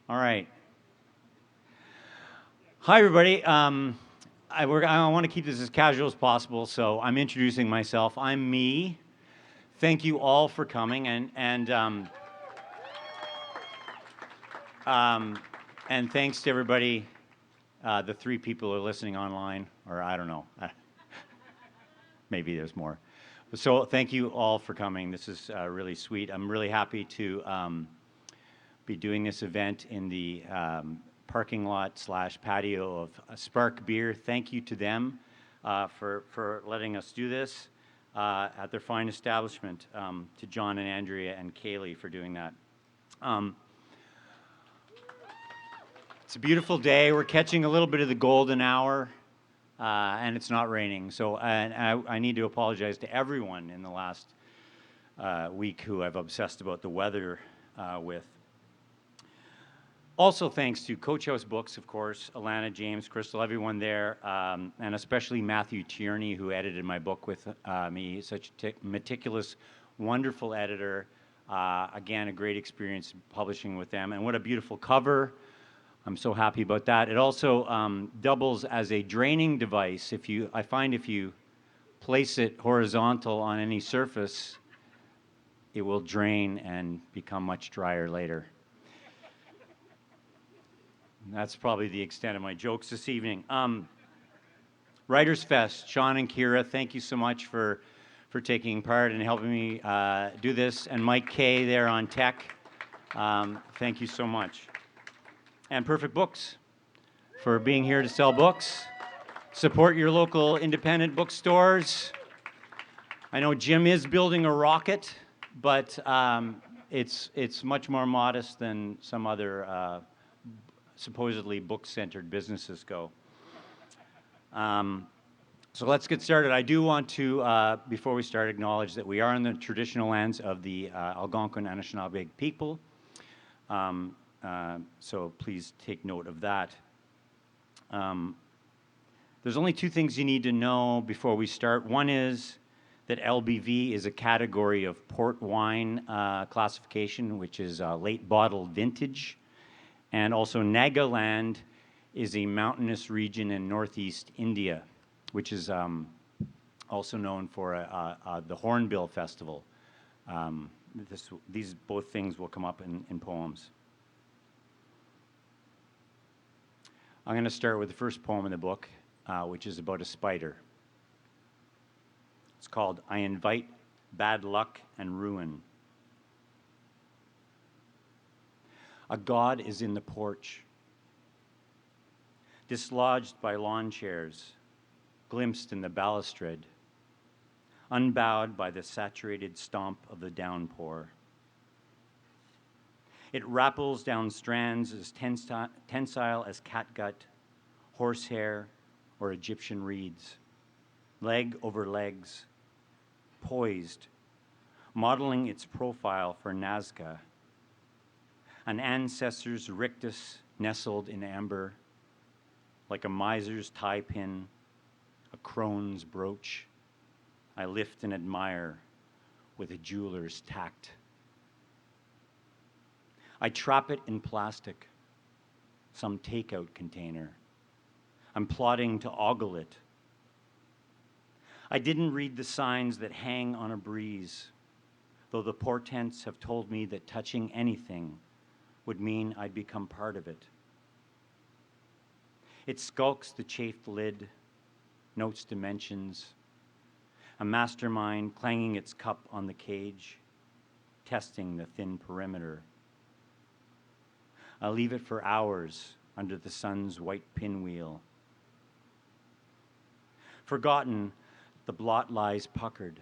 All right. Hi, everybody. I want to keep this as casual as possible, so I'm introducing myself. I'm me. Thank you all for coming, and thanks to everybody, the 3 people who are listening online, or I don't know, maybe there's more. So thank you all for coming. This is really sweet. I'm really happy to be doing this event in the parking lot / patio of Spark Beer. Thank you to them for letting us do this at their fine establishment. To John and Andrea and Kaylee for doing that. It's a beautiful day. We're catching a little bit of the golden hour, and it's not raining. So I need to apologize to everyone in the last week who I've obsessed about the weather with. Also, thanks to Coach House Books, of course, Alana, James, Crystal, everyone there, and especially Matthew Tierney, who edited my book with me. Such a meticulous, wonderful editor. Again, a great experience publishing with them. And what a beautiful cover. I'm so happy about that. It also doubles as a draining device. I find if you place it horizontal on any surface, it will drain and become much drier later. That's probably the extent of my jokes this evening. Writers Fest, Sean and Kira, thank you so much for taking part and helping me do this. And Mike Kay there on tech, thank you so much. And Perfect Books for being here to sell books. Support your local independent bookstores. I know Jim is building a rocket, but it's much more modest than some other supposedly book-centered businesses go. So let's get started. I do want to, before we start, acknowledge that we are in the traditional lands of the Algonquin and Anishinaabe people. So please take note of that. There's only 2 things you need to know before we start. One is that LBV is a category of port wine classification, which is late bottled vintage. And also Nagaland is a mountainous region in northeast India, which is also known for the Hornbill Festival. These both things will come up in poems. I'm going to start with the first poem in the book, which is about a spider. It's called I Invite Bad Luck and Ruin. A god is in the porch, dislodged by lawn chairs, glimpsed in the balustrade, unbowed by the saturated stomp of the downpour. It rappels down strands as tensile as catgut, horsehair, or Egyptian reeds, leg over legs, poised, modeling its profile for Nazca, an ancestor's rictus nestled in amber, like a miser's tie pin, a crone's brooch, I lift and admire with a jeweler's tact. I trap it in plastic, some takeout container. I'm plotting to ogle it. I didn't read the signs that hang on a breeze, though the portents have told me that touching anything would mean I'd become part of it. It skulks the chafed lid, notes dimensions, a mastermind clanging its cup on the cage, testing the thin perimeter. I'll leave it for hours under the sun's white pinwheel. Forgotten, the blot lies puckered,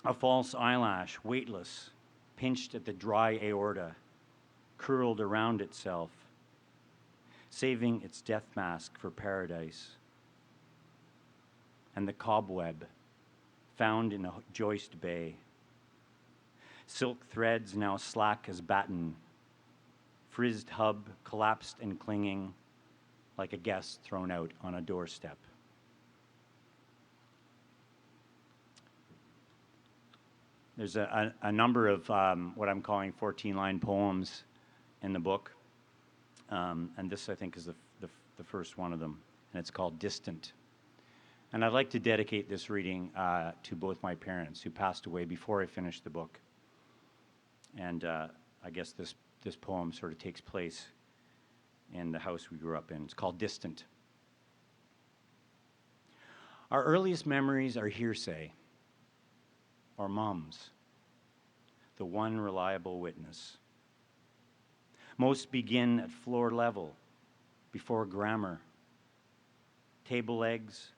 a false eyelash, weightless, pinched at the dry aorta, curled around itself, saving its death mask for paradise. And the cobweb, found in a joist bay. Silk threads now slack as batten, frizzed hub collapsed and clinging like a guest thrown out on a doorstep. There's a number of what I'm calling 14-line poems in the book. And this, I think, is the first one of them, and it's called Distant. And I'd like to dedicate this reading to both my parents, who passed away before I finished the book. And I guess this poem sort of takes place in the house we grew up in. It's called Distant. Our earliest memories are hearsay, or Mom's, the one reliable witness. Most begin at floor level, before grammar. Table legs,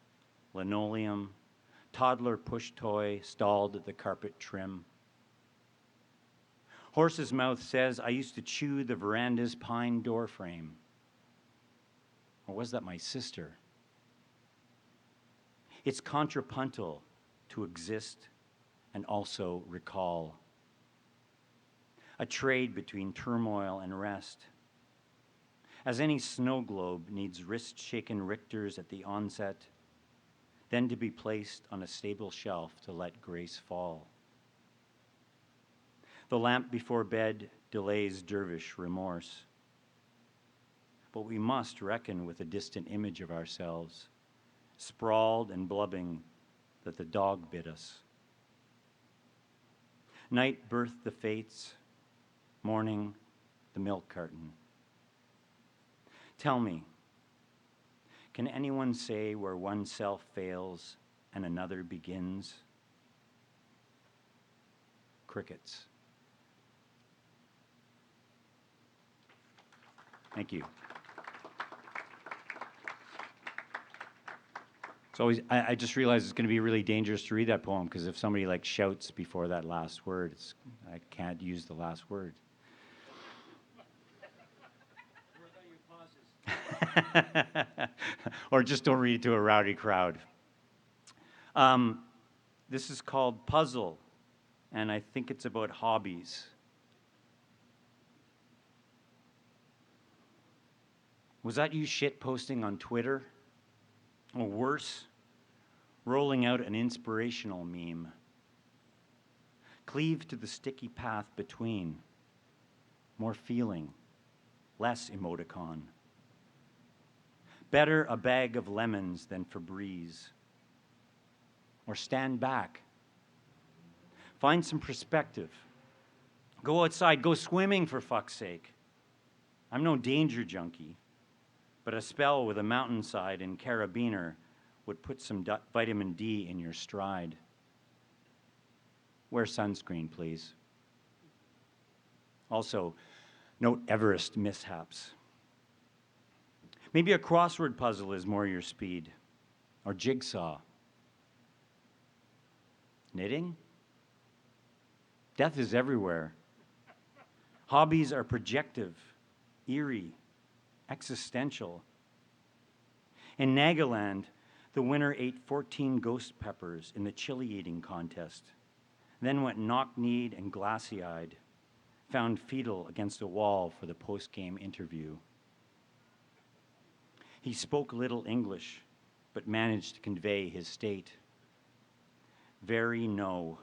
linoleum, toddler push toy stalled at the carpet trim. Horse's mouth says, I used to chew the veranda's pine door frame. Or was that my sister? It's contrapuntal to exist and also recall. A trade between turmoil and rest. As any snow globe needs wrist-shaken Richters at the onset, then to be placed on a stable shelf to let grace fall. The lamp before bed delays dervish remorse. But we must reckon with a distant image of ourselves, sprawled and blubbing that the dog bit us. Night birthed the fates, morning the milk carton. Tell me, can anyone say where one self fails and another begins? Crickets. Thank you. It's always, I just realized it's going to be really dangerous to read that poem, because if somebody like shouts before that last word, I can't use the last word. Or just don't read it to a rowdy crowd. This is called Puzzle, and I think it's about hobbies. Was that you shitposting on Twitter? Or worse, rolling out an inspirational meme? Cleave to the sticky path between. More feeling, less emoticon. Better a bag of lemons than Febreze. Or stand back. Find some perspective. Go outside, go swimming for fuck's sake. I'm no danger junkie, but a spell with a mountainside and carabiner would put some vitamin D in your stride. Wear sunscreen, please. Also, note Everest mishaps. Maybe a crossword puzzle is more your speed, or jigsaw. Knitting? Death is everywhere. Hobbies are projective, eerie, existential. In Nagaland, the winner ate 14 ghost peppers in the chili eating contest, then went knock-kneed and glassy-eyed, found fetal against a wall for the post-game interview. He spoke little English, but managed to convey his state. Very no.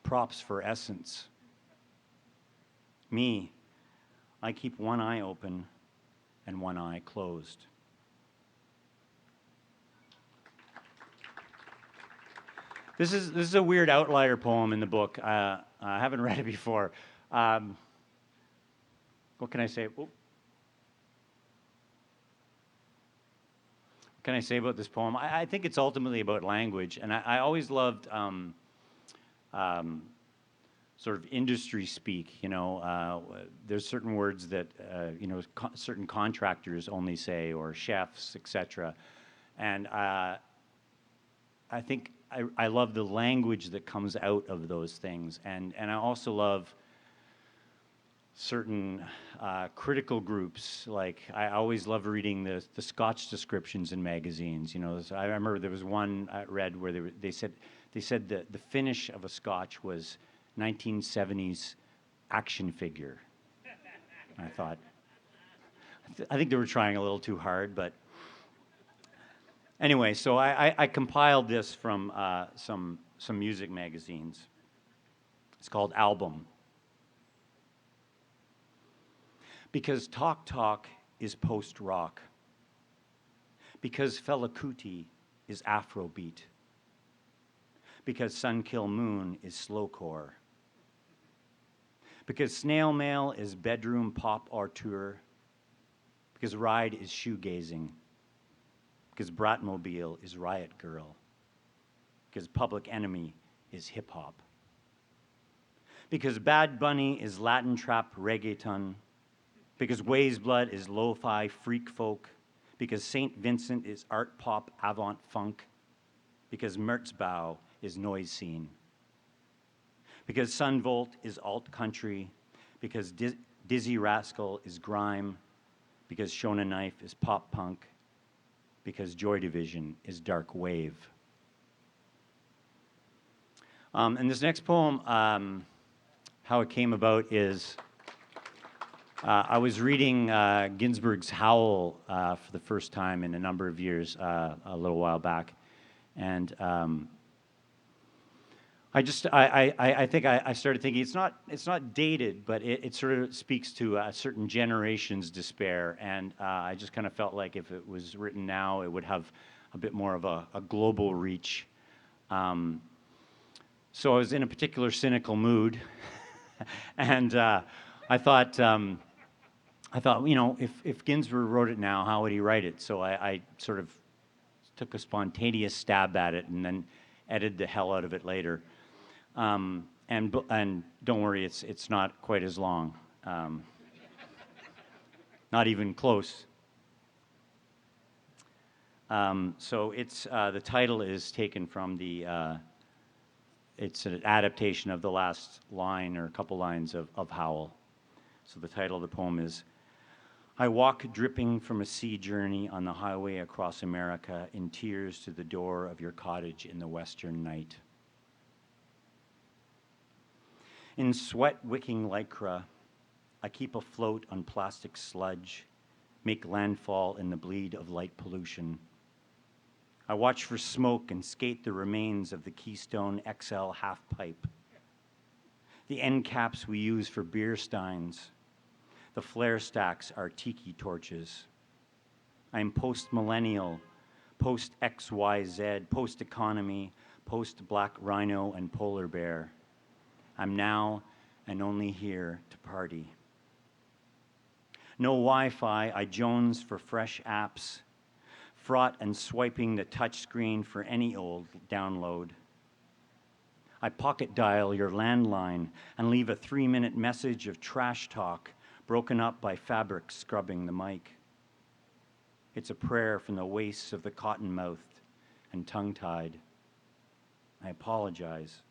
Props for essence. Me, I keep one eye open and one eye closed. This is a weird outlier poem in the book. I haven't read it before. What can I say? What can I say about this poem? I think it's ultimately about language, and I always loved sort of industry speak. You know, there's certain words that you know, certain contractors only say, or chefs, etc. And I think I love the language that comes out of those things, and I also love certain critical groups. Like, I always love reading the Scotch descriptions in magazines. You know, I remember there was one I read where they said that the finish of a Scotch was 1970s action figure. I thought, I think they were trying a little too hard, but anyway, so I compiled this from some music magazines. It's called Album. Because Talk Talk is post-rock. Because Fela Kuti is Afrobeat. Because Sun Kill Moon is slowcore. Because Snail Mail is bedroom pop auteur. Because Ride is shoegazing. Because Bratmobile is Riot Girl. Because Public Enemy is hip-hop. Because Bad Bunny is Latin trap reggaeton. Because Waze Blood is lo-fi freak folk. Because St. Vincent is art pop avant funk. Because Merzbow is noise scene. Because Sunvolt is alt country. Because Dizzy Rascal is grime. Because Shona Knife is pop punk. Because Joy Division is dark wave. And this next poem, how it came about is I was reading Ginsberg's Howl for the first time in a number of years a little while back. And I think I started thinking it's not dated, but it sort of speaks to a certain generation's despair. And I just kind of felt like if it was written now, it would have a bit more of a global reach. So I was in a particular cynical mood, and I thought, you know, if Ginsberg wrote it now, how would he write it? So I sort of took a spontaneous stab at it, and then edited the hell out of it later. And don't worry, it's not quite as long, not even close. So it's the title is taken from the. It's an adaptation of the last line or a couple lines of Howl. So the title of the poem is, I walk dripping from a sea journey on the highway across America in tears to the door of your cottage in the western night. In sweat-wicking lycra, I keep afloat on plastic sludge, make landfall in the bleed of light pollution. I watch for smoke and skate the remains of the Keystone XL half-pipe. The end caps we use for beer steins. The flare stacks are tiki torches. I am post-millennial, post-XYZ, post-economy, post-black rhino and polar bear. I'm now and only here to party. No Wi-Fi, I jones for fresh apps, fraught and swiping the touchscreen for any old download. I pocket dial your landline and leave a 3-minute message of trash talk broken up by fabric scrubbing the mic. It's a prayer from the wastes of the cotton-mouthed and tongue-tied. I apologize.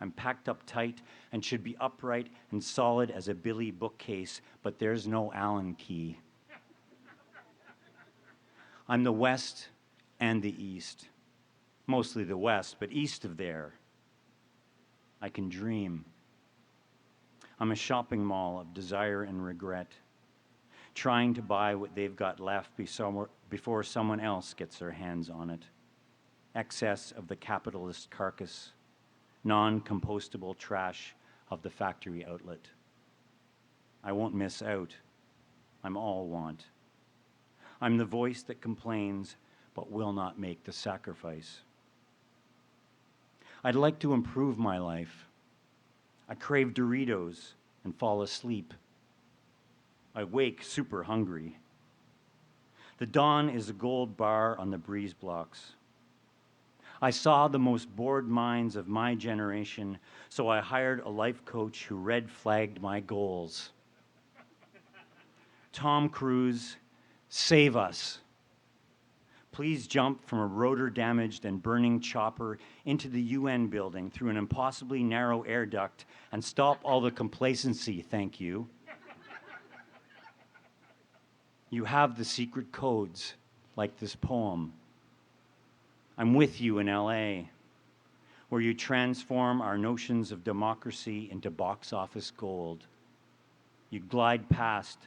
I'm packed up tight and should be upright and solid as a Billy bookcase, but there's no Allen key. I'm the West and the East. Mostly the West, but east of there, I can dream. I'm a shopping mall of desire and regret, trying to buy what they've got left before someone else gets their hands on it. Excess of the capitalist carcass, non-compostable trash of the factory outlet. I won't miss out. I'm all want. I'm the voice that complains but will not make the sacrifice. I'd like to improve my life. I crave Doritos and fall asleep. I wake super hungry. The dawn is a gold bar on the breeze blocks. I saw the most bored minds of my generation, so I hired a life coach who red flagged my goals. Tom Cruise, save us. Please jump from a rotor-damaged and burning chopper into the UN building through an impossibly narrow air duct and stop all the complacency, thank you. You have the secret codes, like this poem. I'm with you in LA, where you transform our notions of democracy into box office gold. You glide past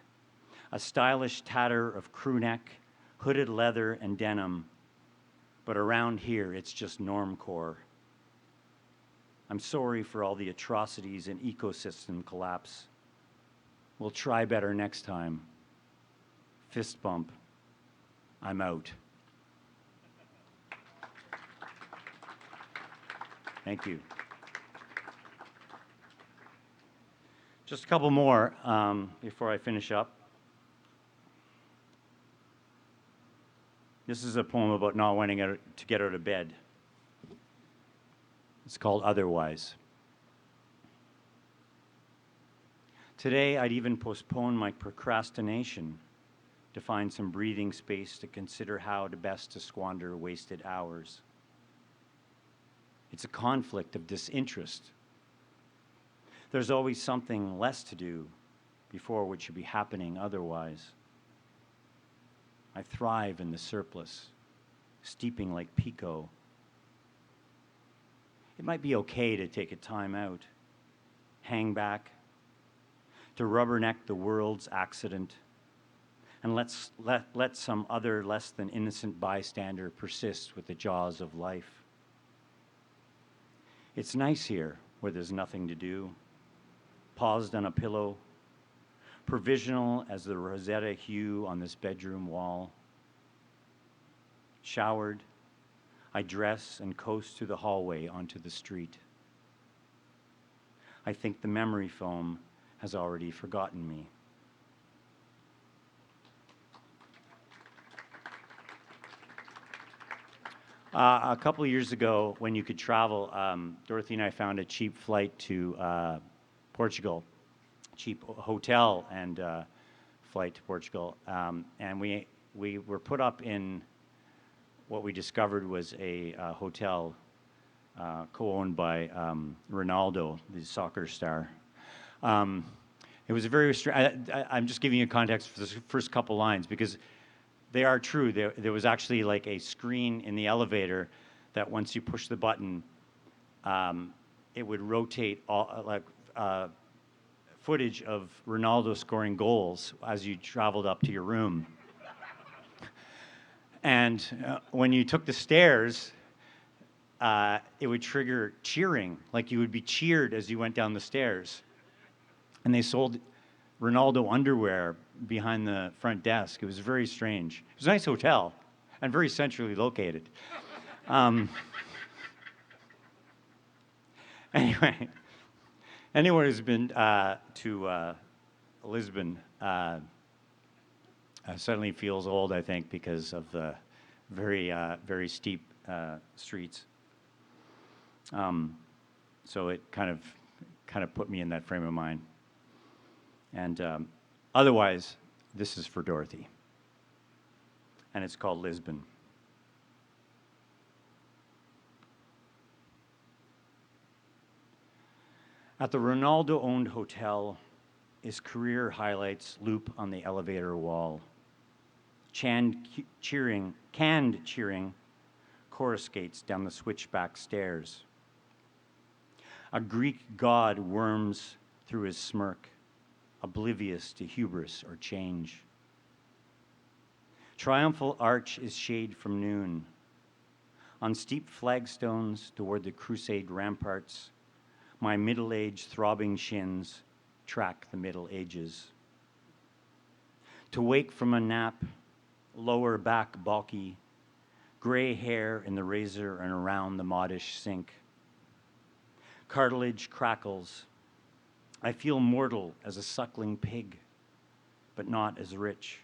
a stylish tatter of crew neck, hooded leather and denim, but around here it's just normcore. I'm sorry for all the atrocities and ecosystem collapse. We'll try better next time. Fist bump. I'm out. Thank you. Just a couple more before I finish up. This is a poem about not wanting to get out of bed. It's called Otherwise. Today, I'd even postpone my procrastination to find some breathing space to consider how best to squander wasted hours. It's a conflict of disinterest. There's always something less to do before what should be happening otherwise. I thrive in the surplus, steeping like Pico. It might be okay to take a time out, hang back, to rubberneck the world's accident, and let some other less than innocent bystander persist with the jaws of life. It's nice here where there's nothing to do, paused on a pillow, provisional as the Rosetta hue on this bedroom wall. Showered, I dress and coast through the hallway onto the street. I think the memory foam has already forgotten me. A couple of years ago, when you could travel, Dorothy and I found a cheap flight to Portugal, cheap hotel and flight to Portugal, and we were put up in what we discovered was a hotel co-owned by Ronaldo, the soccer star. It was a very I'm just giving you context for the first couple lines because they are true. There was actually like a screen in the elevator that once you push the button, it would rotate footage of Ronaldo scoring goals as you traveled up to your room. And when you took the stairs, it would trigger cheering, like you would be cheered as you went down the stairs. And they sold Ronaldo underwear behind the front desk. It was very strange. It was a nice hotel and very centrally located. Anyway, anyone who's been to Lisbon suddenly feels old, I think, because of the very steep streets. So it kind of put me in that frame of mind. And otherwise, this is for Dorothy. And it's called Lisbon. At the Ronaldo-owned hotel, his career highlights loop on the elevator wall. Canned cheering coruscates down the switchback stairs. A Greek god worms through his smirk, oblivious to hubris or change. Triumphal arch is shade from noon. On steep flagstones toward the crusade ramparts, my middle-aged throbbing shins track the Middle Ages. To wake from a nap, lower back balky, gray hair in the razor and around the modish sink. Cartilage crackles. I feel mortal as a suckling pig, but not as rich.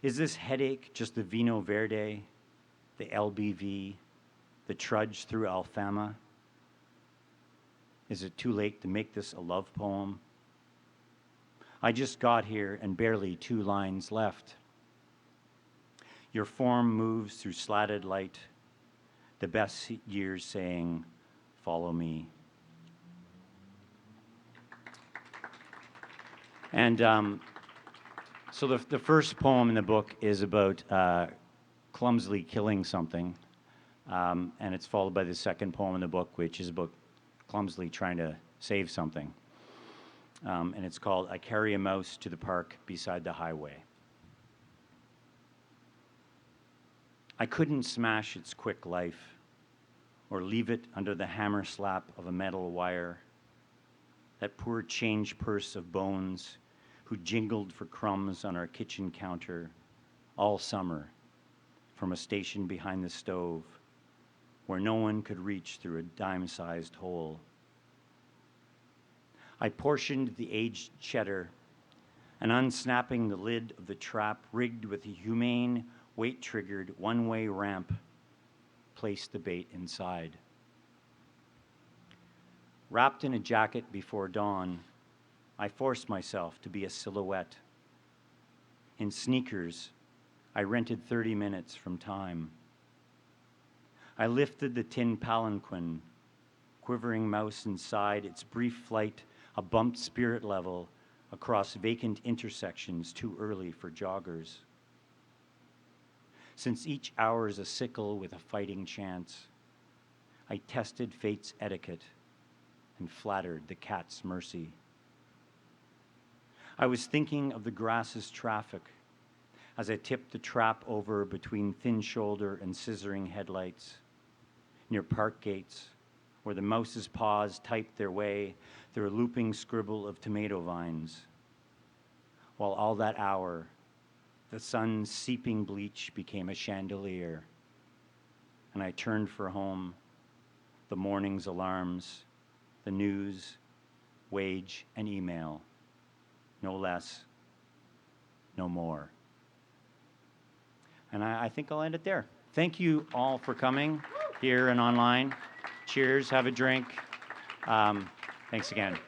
Is this headache just the Vino Verde, the LBV, the trudge through Alfama? Is it too late to make this a love poem? I just got here and barely 2 lines left. Your form moves through slatted light, the best years saying, follow me. And so the first poem in the book is about clumsily killing something, and it's followed by the second poem in the book, which is about clumsily trying to save something. And it's called I Carry a Mouse to the Park Beside the Highway. I couldn't smash its quick life or leave it under the hammer slap of a metal wire. that poor change purse of bones who jingled for crumbs on our kitchen counter all summer from a station behind the stove where no one could reach through a dime-sized hole. I portioned the aged cheddar and, unsnapping the lid of the trap rigged with a humane, weight-triggered, one-way ramp, placed the bait inside. Wrapped in a jacket before dawn, I forced myself to be a silhouette. In sneakers, I rented 30 minutes from time. I lifted the tin palanquin, quivering mouse inside, its brief flight, a bumped spirit level across vacant intersections too early for joggers. Since each hour is a sickle with a fighting chance, I tested fate's etiquette and flattered the cat's mercy. I was thinking of the grass's traffic as I tipped the trap over between thin shoulder and scissoring headlights, near park gates, where the mouse's paws typed their way through a looping scribble of tomato vines, while all that hour, the sun's seeping bleach became a chandelier, and I turned for home, the morning's alarms, the news, wage, and email, no less, no more. And I think I'll end it there. Thank you all for coming here and online. Cheers, have a drink. Thanks again.